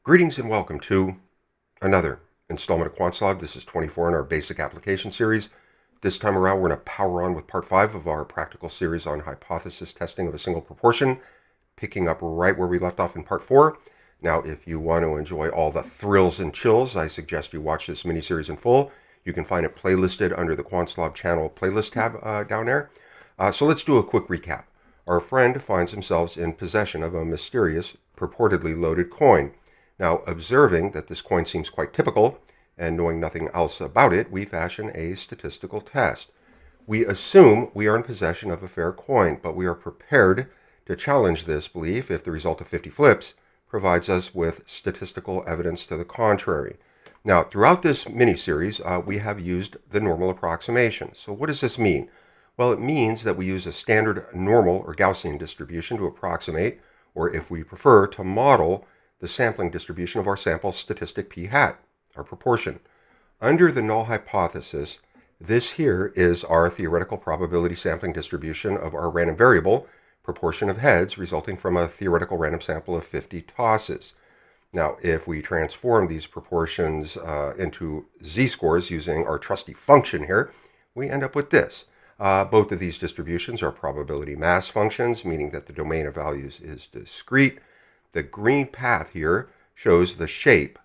Greetings and welcome to another installment of quantile. This is 24 in our basic application series. This time around, we're going to power on with part 5 of our practical series on hypothesis testing of a single proportion, picking up right where we left off in part 4. Now, if you want to enjoy all the thrills and chills, I suggest you watch this mini-series in full. You can find it playlisted under the Quantile channel playlist tab down there. So let's do a quick recap. Our friend finds himself in possession of a mysterious, purportedly loaded coin. Now, observing that this coin seems quite typical, and knowing nothing else about it, we fashion a statistical test. We assume we are in possession of a fair coin, but we are prepared to challenge this belief if the result of 50 flips provides us with statistical evidence to the contrary. Now, throughout this mini-series, we have used the normal approximation. So what does this mean? Well, it means that we use a standard normal or Gaussian distribution to approximate, or if we prefer, to model the sampling distribution of our sample statistic p hat, our proportion. Under the null hypothesis, this here is our theoretical probability sampling distribution of our random variable, proportion of heads, resulting from a theoretical random sample of 50 tosses. Now, if we transform these proportions into z-scores using our trusty function here, we end up with this. Both of these distributions are probability mass functions, meaning that the domain of values is discrete. The green path here shows the shape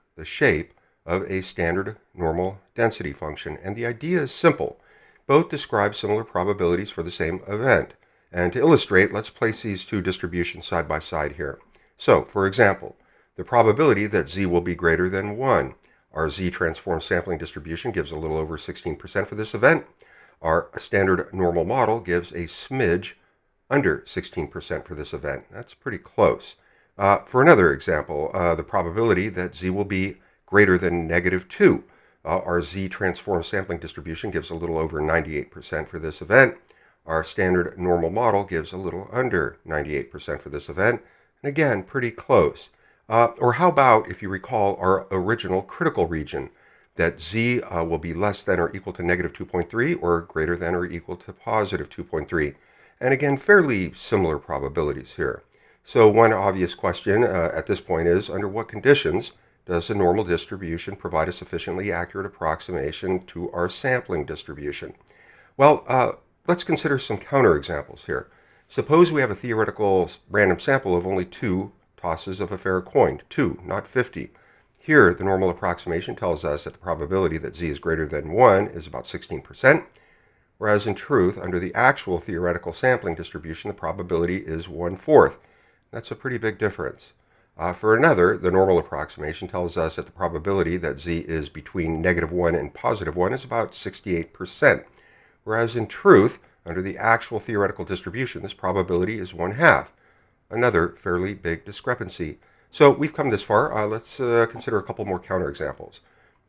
of a standard normal density function. And the idea is simple. Both describe similar probabilities for the same event. And to illustrate, let's place these two distributions side by side here. So, for example, the probability that z will be greater than 1. Our z-transform sampling distribution gives a little over 16% for this event. Our standard normal model gives a smidge under 16% for this event. That's pretty close. For another example, the probability that z will be greater than -2. Our z-transform sampling distribution gives a little over 98% for this event. Our standard normal model gives a little under 98% for this event. And again, pretty close. Or how about, if you recall, our original critical region, that z will be less than or equal to -2.3 or greater than or equal to +2.3. And again, fairly similar probabilities here. So one obvious question at this point is, under what conditions does the normal distribution provide a sufficiently accurate approximation to our sampling distribution? Well, let's consider some counterexamples here. Suppose we have a theoretical random sample of only 2 tosses of a fair coin, 2, not 50. Here, the normal approximation tells us that the probability that z is greater than 1 is about 16%, whereas in truth, under the actual theoretical sampling distribution, the probability is 1/4. That's a pretty big difference. For another, the normal approximation tells us that the probability that z is between -1 and +1 is about 68%, whereas in truth, under the actual theoretical distribution, this probability is 1/2. Another fairly big discrepancy. So we've come this far. Let's consider a couple more counterexamples.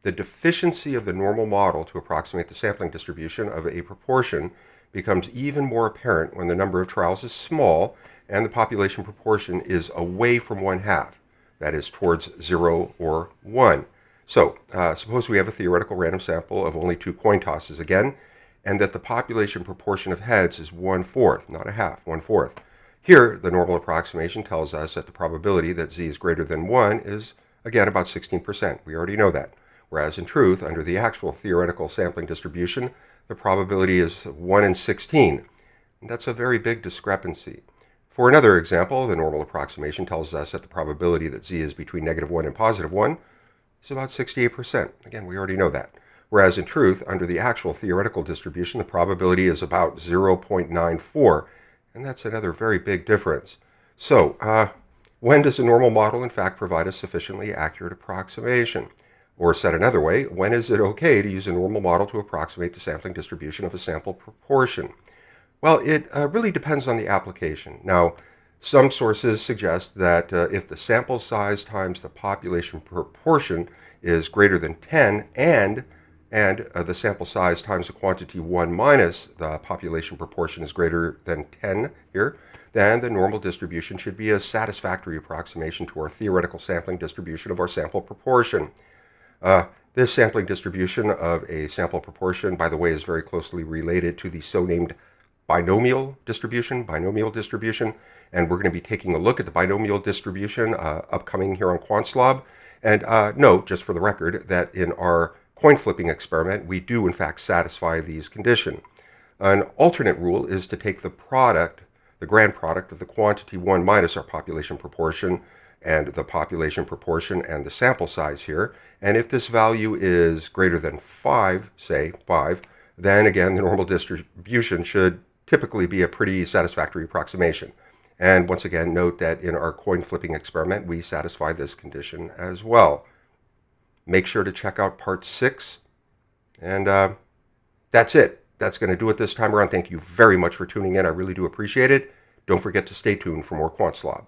The deficiency of the normal model to approximate the sampling distribution of a proportion becomes even more apparent when the number of trials is small and the population proportion is away from 1/2, that is, towards 0 or 1. So, suppose we have a theoretical random sample of only 2 coin tosses again, and that the population proportion of heads is 1/4, not a half, 1/4. Here, the normal approximation tells us that the probability that z is greater than 1 is, again, about 16%. We already know that. Whereas in truth, under the actual theoretical sampling distribution, the probability is 1 in 16. And that's a very big discrepancy. For another example, the normal approximation tells us that the probability that z is between -1 and +1 is about 68%. Again, we already know that. Whereas in truth, under the actual theoretical distribution, the probability is about 0.94. And that's another very big difference. So, when does a normal model in fact provide a sufficiently accurate approximation? Or said another way, when is it okay to use a normal model to approximate the sampling distribution of a sample proportion? Well, it really depends on the application. Now, some sources suggest that if the sample size times the population proportion is greater than 10 and the sample size times the quantity 1 minus the population proportion is greater than 10 here, then the normal distribution should be a satisfactory approximation to our theoretical sampling distribution of our sample proportion. This sampling distribution of a sample proportion, by the way, is very closely related to the so-named binomial distribution, and we're going to be taking a look at the binomial distribution upcoming here on QuantSlob. And note, just for the record, that in our coin flipping experiment, we do in fact satisfy these conditions. An alternate rule is to take the product, the grand product of the quantity 1 minus our population proportion and the population proportion and the sample size here. And if this value is greater than 5, say 5, then again the normal distribution should typically be a pretty satisfactory approximation. And once again, note that in our coin flipping experiment, we satisfy this condition as well. Make sure to check out part 6. And that's it. That's going to do it this time around. Thank you very much for tuning in. I really do appreciate it. Don't forget to stay tuned for more QuantSlob.